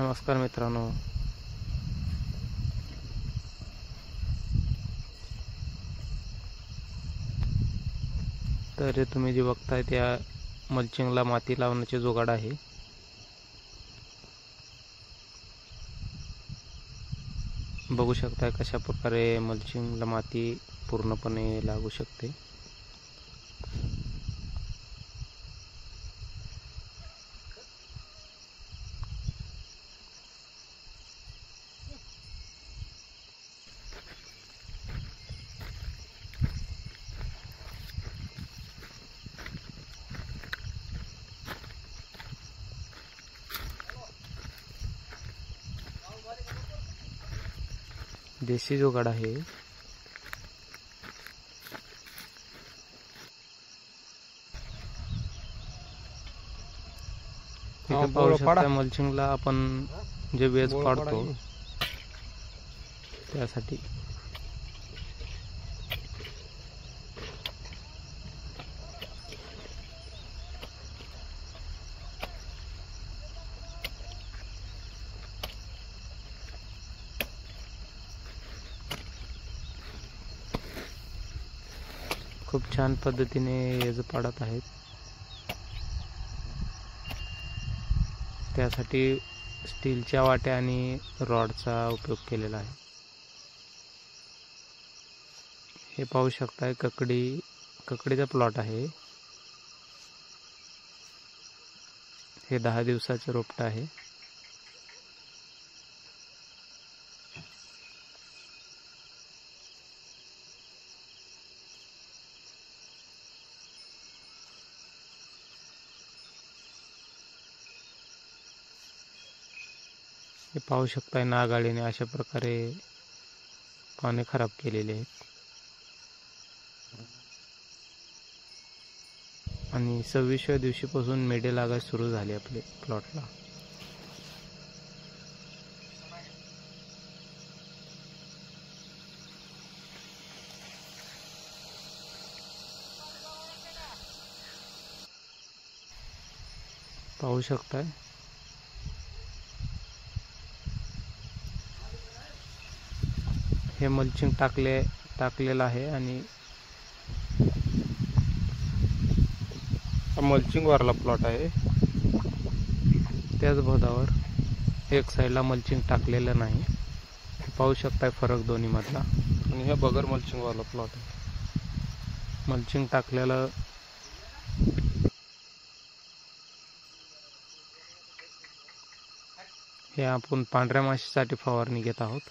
नमस्कार मित्रांनो, तर तुम्ही जे बघताय त्या मल्चिंगला माती लावण्याचे जुगाड आहे. बघू शकताय कशा प्रकारे मल्चिंगला माती पूर्णपणे लागू शकते. देशी जुगाड आहे. इथे पाहू शकता मल्चिंगला आपण जे वेज पाडतो त्यासाठी खूप छान पद्धतीने वेज पाडत आहेत. त्यासाठी स्टीलच्या वाट्या आणि रॉडचा उपयोग केलेला आहे. हे पाहू शकताय ककडीचा प्लॉट आहे. हे 10 दिवसाचे रोपट आहे. हे पाहू शकताय नागाळीने अशा प्रकारे पाने खराब केलेले आहेत. आणि 26व्या दिवशीपासून मेढे लागायला सुरू झाले आपले प्लॉटला. पाहू शकताय हे मल्चिंग टाकलेलं आहे आणि मल्चिंग वरला प्लॉट आहे. त्याच भोदावर एक साईडला मल्चिंग टाकलेलं नाही. पाहू शकताय फरक दोन्ही मधला. आणि हे बगर मल्चिंग वाला प्लॉट आहे. मल्चिंग टाकलेलं हे आपण पांढऱ्या माशीसाठी फवारणी घेत आहोत.